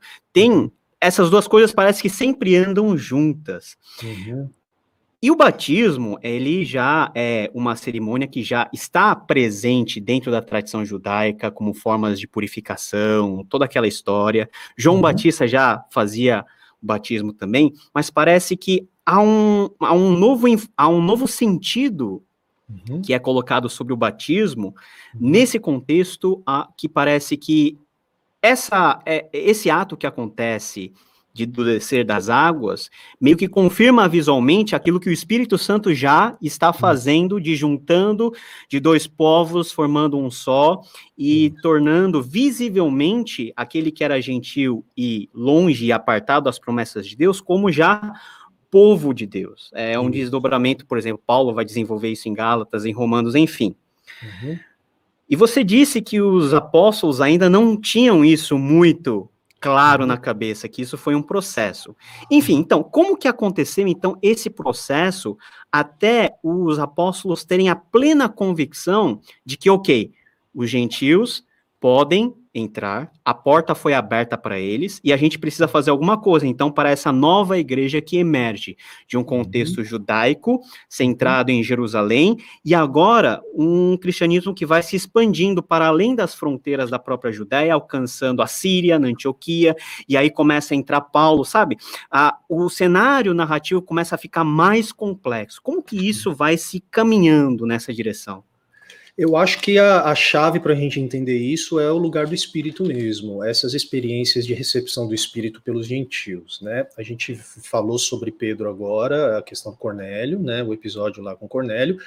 essas duas coisas parece que sempre andam juntas. E o batismo, ele já é uma cerimônia que já está presente dentro da tradição judaica, como formas de purificação, toda aquela história. João Batista já fazia o batismo também, mas parece que há um novo sentido que é colocado sobre o batismo, nesse contexto que parece que esse ato que acontece do descer das águas, meio que confirma visualmente aquilo que o Espírito Santo já está fazendo, de juntando de dois povos, formando um só, e tornando visivelmente aquele que era gentil e longe e apartado das promessas de Deus, como já povo de Deus. É um desdobramento, por exemplo, Paulo vai desenvolver isso em Gálatas, em Romanos, enfim. E você disse que os apóstolos ainda não tinham isso muito claro na cabeça, que isso foi um processo. Enfim, então, como que aconteceu, então, esse processo até os apóstolos terem a plena convicção de que, ok, os gentios podem entrar, a porta foi aberta para eles, e a gente precisa fazer alguma coisa, então, para essa nova igreja que emerge de um contexto judaico, centrado em Jerusalém, e agora um cristianismo que vai se expandindo para além das fronteiras da própria Judéia, alcançando a Síria, na Antioquia, e aí começa a entrar Paulo, sabe? O cenário narrativo começa a ficar mais complexo. Como que isso vai se caminhando nessa direção? Eu acho que a chave para a gente entender isso é o lugar do Espírito mesmo, essas experiências de recepção do Espírito pelos gentios, né? A gente falou sobre Pedro agora, a questão do Cornélio, né? O episódio lá com Cornélio,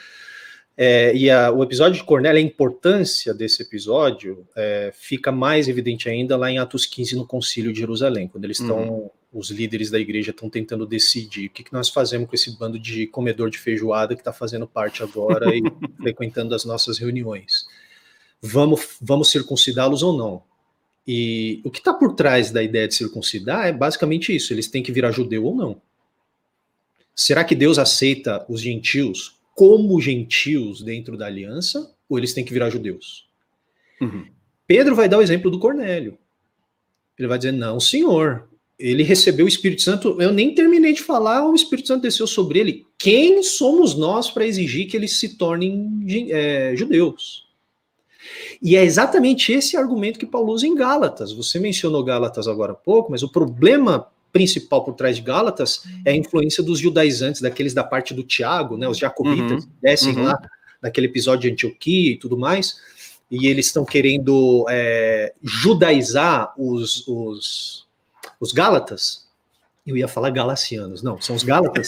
o episódio de Cornélio, a importância desse episódio fica mais evidente ainda lá em Atos 15, no Concílio de Jerusalém, quando eles estão, os líderes da igreja estão tentando decidir o que nós fazemos com esse bando de comedor de feijoada que está fazendo parte agora e frequentando as nossas reuniões. Vamos circuncidá-los ou não? E o que está por trás da ideia de circuncidar é basicamente isso, eles têm que virar judeu ou não. Será que Deus aceita os gentios como gentios dentro da aliança, ou eles têm que virar judeus? Pedro vai dar o exemplo do Cornélio. Ele vai dizer, não, senhor, ele recebeu o Espírito Santo, eu nem terminei de falar, o Espírito Santo desceu sobre ele. Quem somos nós para exigir que eles se tornem judeus? E é exatamente esse argumento que Paulo usa em Gálatas. Você mencionou Gálatas agora há pouco, mas o problema principal por trás de Gálatas é a influência dos judaizantes, daqueles da parte do Tiago, né, os jacobitas, que descem lá naquele episódio de Antioquia e tudo mais, e eles estão querendo judaizar os Gálatas. Eu ia falar galacianos, não, são os Gálatas.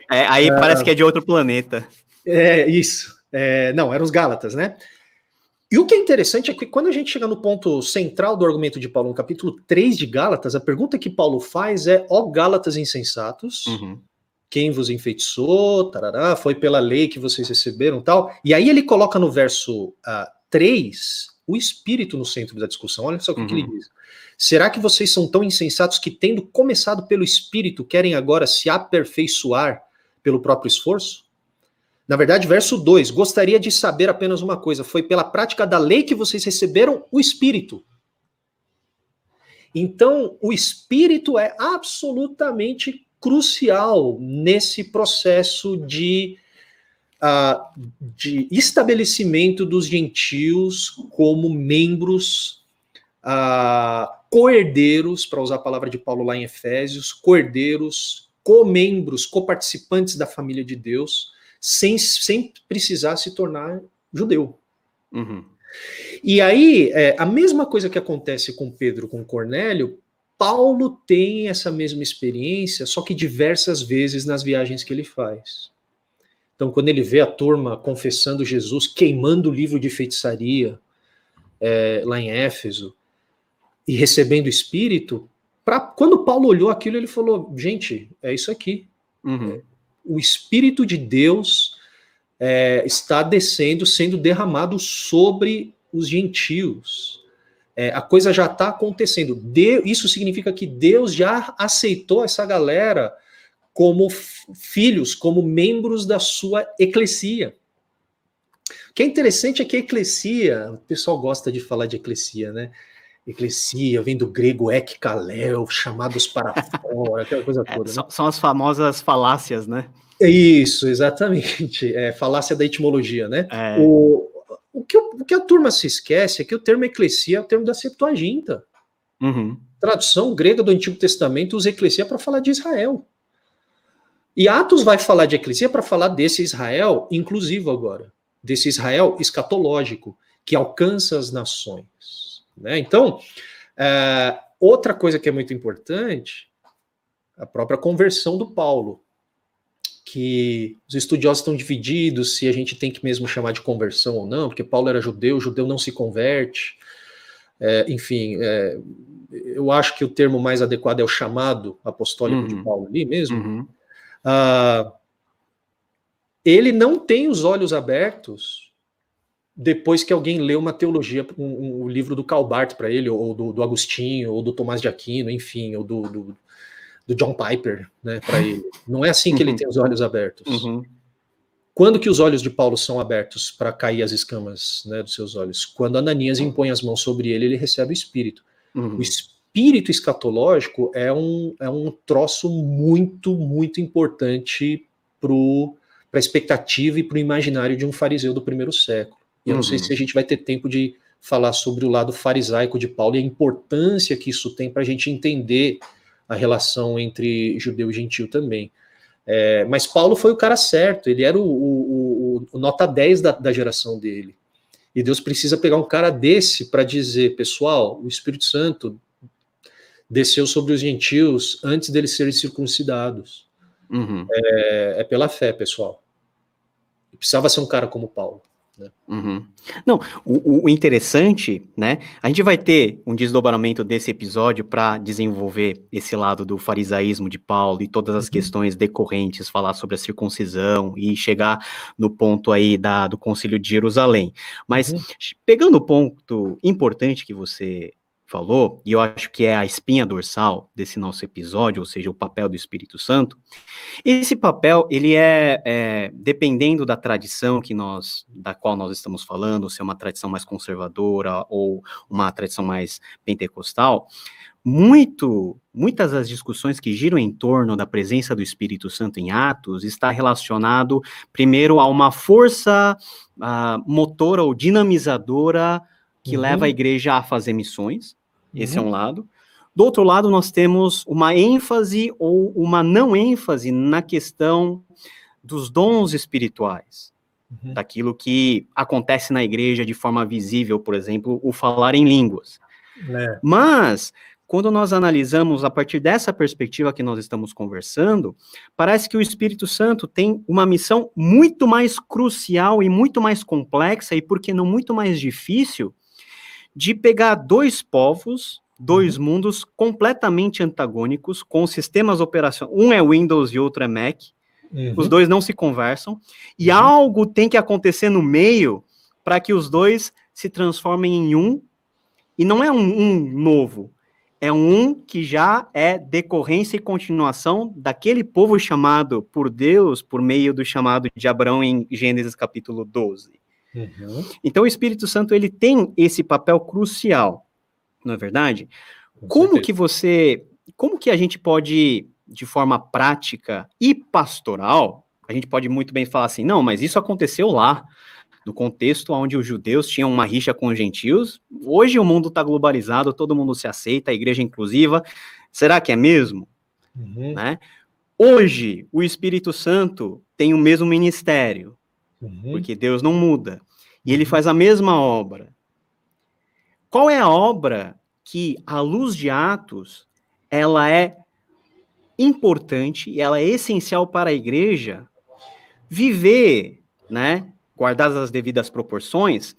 Aí parece que é de outro planeta. Isso. Não, eram os Gálatas, né? E o que é interessante é que quando a gente chega no ponto central do argumento de Paulo, no capítulo 3 de Gálatas, a pergunta que Paulo faz é: ó Gálatas insensatos, quem vos enfeitiçou, tarará, foi pela lei que vocês receberam, tal. E aí ele coloca no verso 3 o Espírito no centro da discussão. Olha só o que ele diz. Será que vocês são tão insensatos que, tendo começado pelo Espírito, querem agora se aperfeiçoar pelo próprio esforço? Na verdade, verso 2, gostaria de saber apenas uma coisa, foi pela prática da lei que vocês receberam o Espírito. Então, o Espírito é absolutamente crucial nesse processo de estabelecimento dos gentios como membros co-herdeiros, para usar a palavra de Paulo lá em Efésios, co-herdeiros, co-membros, co-participantes da família de Deus, sem precisar se tornar judeu. E aí, a mesma coisa que acontece com Pedro, com Cornélio, Paulo tem essa mesma experiência, só que diversas vezes nas viagens que ele faz. Então, quando ele vê a turma confessando Jesus, queimando o livro de feitiçaria, lá em Éfeso, e recebendo o Espírito, quando Paulo olhou aquilo, ele falou, gente, é isso aqui. O Espírito de Deus está descendo, sendo derramado sobre os gentios. A coisa já está acontecendo. Isso significa que Deus já aceitou essa galera como filhos, como membros da sua eclesia. O que é interessante é que a eclesia, o pessoal gosta de falar de eclesia, né? Eclesia, vem do grego ekkaleo, chamados para fora, aquela coisa toda. Né? São as famosas falácias, né? Isso, exatamente. Falácia da etimologia, né? O que a turma se esquece é que o termo eclesia é o termo da Septuaginta. Tradução grega do Antigo Testamento usa eclesia para falar de Israel. E Atos vai falar de eclesia para falar desse Israel inclusivo agora. Desse Israel escatológico, que alcança as nações. Né? Então, Outra coisa que é muito importante, a própria conversão do Paulo, que os estudiosos estão divididos se a gente tem que mesmo chamar de conversão ou não, porque Paulo era judeu, o judeu não se converte, enfim, eu acho que o termo mais adequado é o chamado apostólico de Paulo ali mesmo. Ele não tem os olhos abertos depois que alguém lê uma teologia, um livro do Karl Barth para ele, ou do Agostinho, ou do Tomás de Aquino, enfim, ou do John Piper, né, para ele. Não é assim que ele tem os olhos abertos. Quando que os olhos de Paulo são abertos para cair as escamas, né, dos seus olhos? Quando Ananias impõe as mãos sobre ele, ele recebe o Espírito. O Espírito escatológico é um troço muito, muito importante para a expectativa e para o imaginário de um fariseu do primeiro século. E eu não sei se a gente vai ter tempo de falar sobre o lado farisaico de Paulo e a importância que isso tem para a gente entender a relação entre judeu e gentil também. Mas Paulo foi o cara certo, ele era o nota 10 da geração dele. E Deus precisa pegar um cara desse para dizer, pessoal, o Espírito Santo desceu sobre os gentios antes deles serem circuncidados. É pela fé, pessoal. Precisava ser um cara como Paulo. Né? Não, o interessante, né? A gente vai ter um desdobramento desse episódio para desenvolver esse lado do farisaísmo de Paulo e todas as questões decorrentes, falar sobre a circuncisão e chegar no ponto aí do Concílio de Jerusalém. Mas pegando o ponto importante que você falou, e eu acho que é a espinha dorsal desse nosso episódio, ou seja, o papel do Espírito Santo. Esse papel, ele dependendo da tradição da qual nós estamos falando, se é uma tradição mais conservadora ou uma tradição mais pentecostal, muitas das discussões que giram em torno da presença do Espírito Santo em Atos está relacionado, primeiro, a uma força motora ou dinamizadora que leva a igreja a fazer missões. Esse é um lado. Do outro lado, nós temos uma ênfase ou uma não ênfase na questão dos dons espirituais, daquilo que acontece na igreja de forma visível, por exemplo, o falar em línguas. Mas, quando nós analisamos a partir dessa perspectiva que nós estamos conversando, parece que o Espírito Santo tem uma missão muito mais crucial e muito mais complexa, e por que não muito mais difícil, de pegar dois povos, dois mundos completamente antagônicos, com sistemas operacionais, um é Windows e outro é Mac, os dois não se conversam, e algo tem que acontecer no meio para que os dois se transformem em um, e não é um novo, é um que já é decorrência e continuação daquele povo chamado por Deus, por meio do chamado de Abraão em Gênesis capítulo 12. Então o Espírito Santo, ele tem esse papel crucial, não é verdade? Como que a gente pode, de forma prática e pastoral, a gente pode muito bem falar assim, não, mas isso aconteceu lá, no contexto onde os judeus tinham uma rixa com os gentios, hoje o mundo está globalizado, todo mundo se aceita, a igreja é inclusiva, será que é mesmo? Né? Hoje, o Espírito Santo tem o mesmo ministério, porque Deus não muda, e ele faz a mesma obra. Qual é a obra que, à luz de Atos, ela é importante e ela é essencial para a igreja viver, né, guardadas as devidas proporções,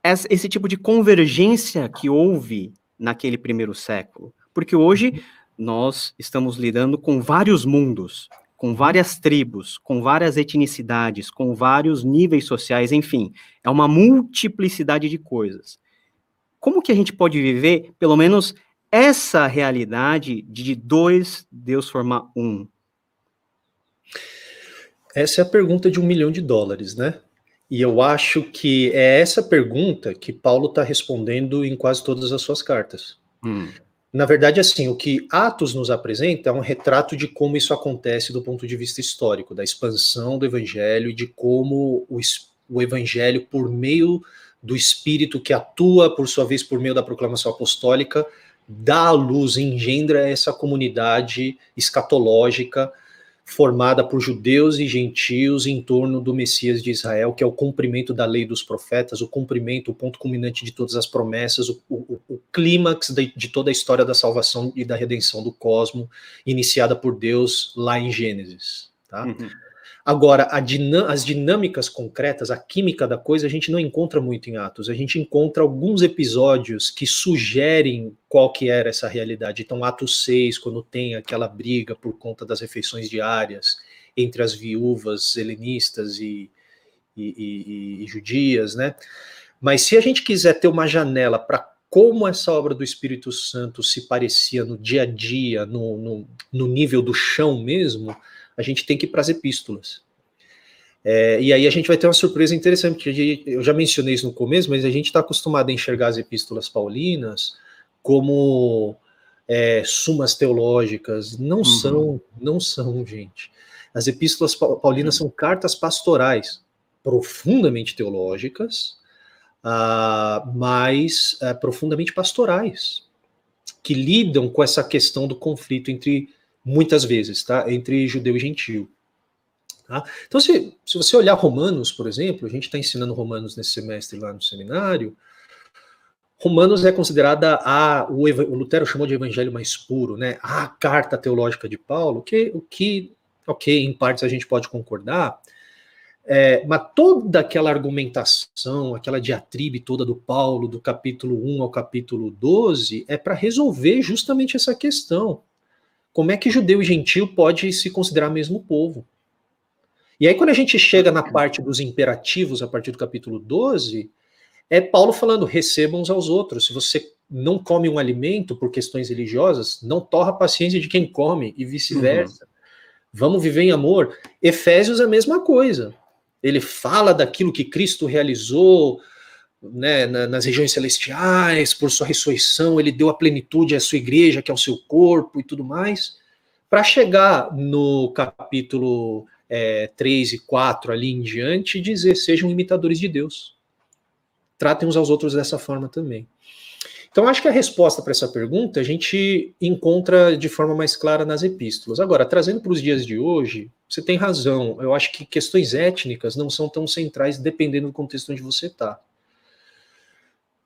esse tipo de convergência que houve naquele primeiro século? Porque hoje nós estamos lidando com vários mundos, com várias tribos, com várias etnicidades, com vários níveis sociais, enfim, é uma multiplicidade de coisas. Como que a gente pode viver, pelo menos, essa realidade de dois Deus formar um? Essa é a pergunta de $1 milhão, né? E eu acho que é essa pergunta que Paulo está respondendo em quase todas as suas cartas. Na verdade, assim, o que Atos nos apresenta é um retrato de como isso acontece do ponto de vista histórico, da expansão do evangelho e de como o evangelho, por meio do Espírito que atua, por sua vez, por meio da proclamação apostólica, dá à luz, engendra essa comunidade escatológica formada por judeus e gentios em torno do Messias de Israel, que é o cumprimento da lei dos profetas, o cumprimento, o ponto culminante de todas as promessas, o clímax de toda a história da salvação e da redenção do cosmo, iniciada por Deus lá em Gênesis. Tá? Uhum. Agora, as dinâmicas concretas, a química da coisa, a gente não encontra muito em Atos. A gente encontra alguns episódios que sugerem qual que era essa realidade. Então, Atos 6, quando tem aquela briga por conta das refeições diárias entre as viúvas helenistas e judias, né? Mas se a gente quiser ter uma janela para como essa obra do Espírito Santo se parecia no dia a dia, no nível do chão mesmo, a gente tem que ir para as epístolas. E aí a gente vai ter uma surpresa interessante, porque eu já mencionei isso no começo, mas a gente está acostumado a enxergar as epístolas paulinas como sumas teológicas. Não são, gente. As epístolas paulinas são cartas pastorais, profundamente teológicas, mas profundamente pastorais, que lidam com essa questão do conflito muitas vezes, tá? Entre judeu e gentio. Tá? Então, se você olhar Romanos, por exemplo, a gente está ensinando Romanos nesse semestre lá no seminário, Romanos é considerada o Lutero chamou de evangelho mais puro, né? A carta teológica de Paulo, ok, em partes a gente pode concordar, mas toda aquela argumentação, aquela diatribe toda do Paulo, do capítulo 1 ao capítulo 12, é para resolver justamente essa questão. Como é que judeu e gentio pode se considerar mesmo povo? E aí, quando a gente chega na parte dos imperativos, a partir do capítulo 12, é Paulo falando, recebam uns aos outros. Se você não come um alimento por questões religiosas, não torra a paciência de quem come, e vice-versa. Vamos viver em amor. Efésios é a mesma coisa. Ele fala daquilo que Cristo realizou, né, nas regiões celestiais, por sua ressurreição, ele deu a plenitude à sua igreja, que é o seu corpo e tudo mais, para chegar no capítulo 3 e 4 ali em diante, e dizer, sejam imitadores de Deus. Tratem uns aos outros dessa forma também. Então, acho que a resposta para essa pergunta a gente encontra de forma mais clara nas epístolas. Agora, trazendo para os dias de hoje, você tem razão, eu acho que questões étnicas não são tão centrais dependendo do contexto onde você está.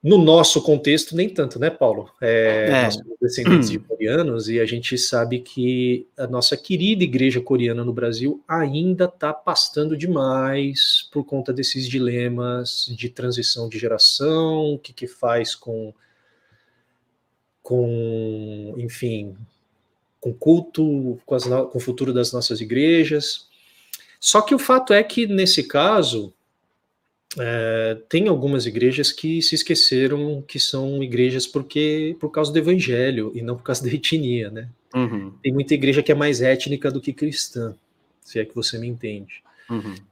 No nosso contexto, nem tanto, né, Paulo? Nós somos descendentes de coreanos e a gente sabe que a nossa querida igreja coreana no Brasil ainda está pastando demais por conta desses dilemas de transição de geração, o que faz com enfim, com culto, com o futuro das nossas igrejas. Só que o fato é que, nesse caso, tem algumas igrejas que se esqueceram que são igrejas por causa do evangelho e não por causa da etnia, né? Tem muita igreja que é mais étnica do que cristã, se é que você me entende.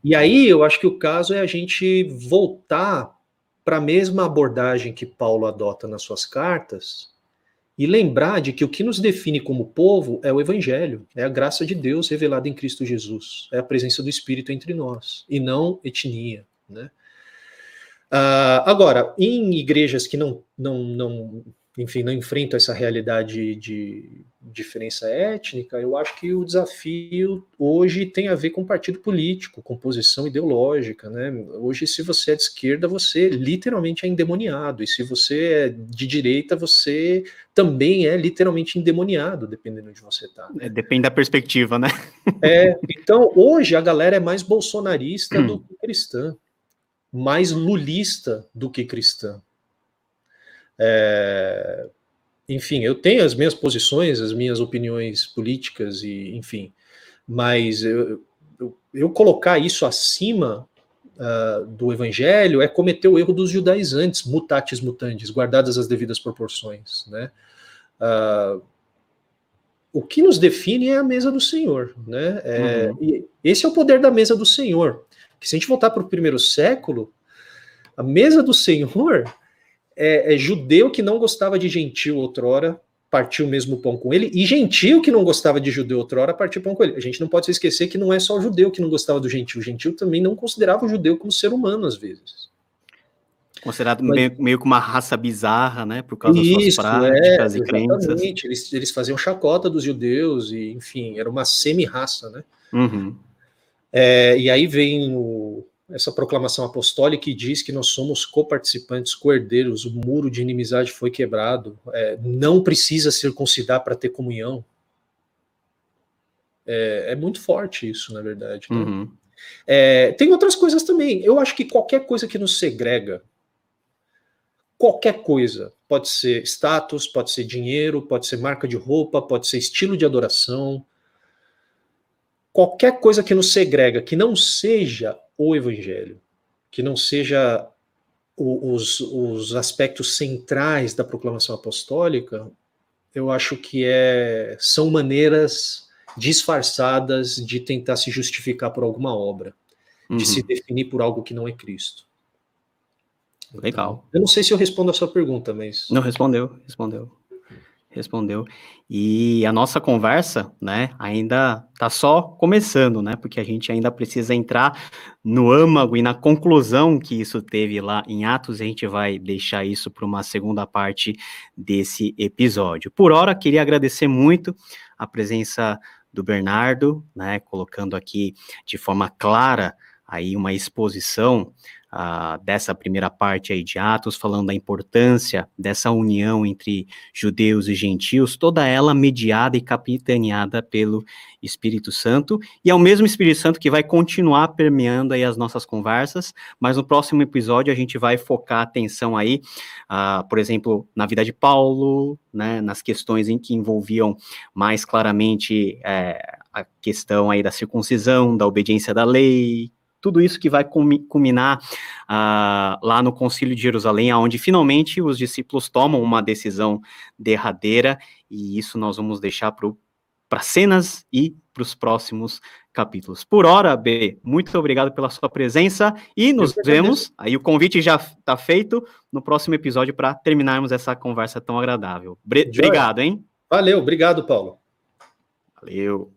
E aí eu acho que o caso é a gente voltar para a mesma abordagem que Paulo adota nas suas cartas e lembrar de que o que nos define como povo é o evangelho, é a graça de Deus revelada em Cristo Jesus, é a presença do Espírito entre nós, e não etnia, né? Agora, em igrejas que não enfrentam essa realidade de diferença étnica, eu acho que o desafio hoje tem a ver com partido político, com posição ideológica, né? Hoje, se você é de esquerda, você literalmente é endemoniado, e se você é de direita, você também é literalmente endemoniado, dependendo de onde você está. Né? Depende da perspectiva, né? Então, hoje a galera é mais bolsonarista do que cristã, mais lulista do que cristã. Enfim, eu tenho as minhas posições, as minhas opiniões políticas, e enfim, mas eu colocar isso acima do evangelho é cometer o erro dos judaizantes, mutatis mutandis, guardadas as devidas proporções, né? O que nos define é a mesa do Senhor, né? E esse é o poder da mesa do Senhor. Que se a gente voltar para o primeiro século, a mesa do Senhor é judeu que não gostava de gentio outrora, partiu o mesmo pão com ele, e gentio que não gostava de judeu outrora, partiu o pão com ele. A gente não pode se esquecer que não é só o judeu que não gostava do gentio, o gentio também não considerava o judeu como ser humano às vezes. Considerado Mas, meio que uma raça bizarra, né? Por causa das suas práticas e crenças. Exatamente. Eles faziam chacota dos judeus, e, enfim, era uma semi-raça, né? Uhum. E aí vem essa proclamação apostólica que diz que nós somos coparticipantes, co-herdeiros, o muro de inimizade foi quebrado, não precisa circuncidar para ter comunhão. É muito forte isso, na verdade. Né? Uhum. Tem outras coisas também. Eu acho que qualquer coisa que nos segrega, qualquer coisa, pode ser status, pode ser dinheiro, pode ser marca de roupa, pode ser estilo de adoração, qualquer coisa que nos segrega, que não seja o evangelho, que não seja os aspectos centrais da proclamação apostólica, eu acho que são maneiras disfarçadas de tentar se justificar por alguma obra, de se definir por algo que não é Cristo. Legal. Então, eu não sei se eu respondo a sua pergunta, mas... Não, respondeu. E a nossa conversa, né, ainda tá só começando, né, porque a gente ainda precisa entrar no âmago e na conclusão que isso teve lá em Atos, e a gente vai deixar isso para uma segunda parte desse episódio. Por hora, queria agradecer muito a presença do Bernardo, né, colocando aqui de forma clara aí uma exposição dessa primeira parte aí de Atos, falando da importância dessa união entre judeus e gentios, toda ela mediada e capitaneada pelo Espírito Santo, e é o mesmo Espírito Santo que vai continuar permeando aí as nossas conversas, mas no próximo episódio a gente vai focar a atenção aí, por exemplo, na vida de Paulo, né, nas questões em que envolviam mais claramente a questão aí da circuncisão, da obediência da lei, tudo isso que vai culminar lá no Concílio de Jerusalém, onde finalmente os discípulos tomam uma decisão derradeira, e isso nós vamos deixar para cenas e para os próximos capítulos. Por hora, B, muito obrigado pela sua presença, e nos vemos, aí o convite já está feito, no próximo episódio para terminarmos essa conversa tão agradável. Obrigado, hein? Valeu, obrigado, Paulo. Valeu.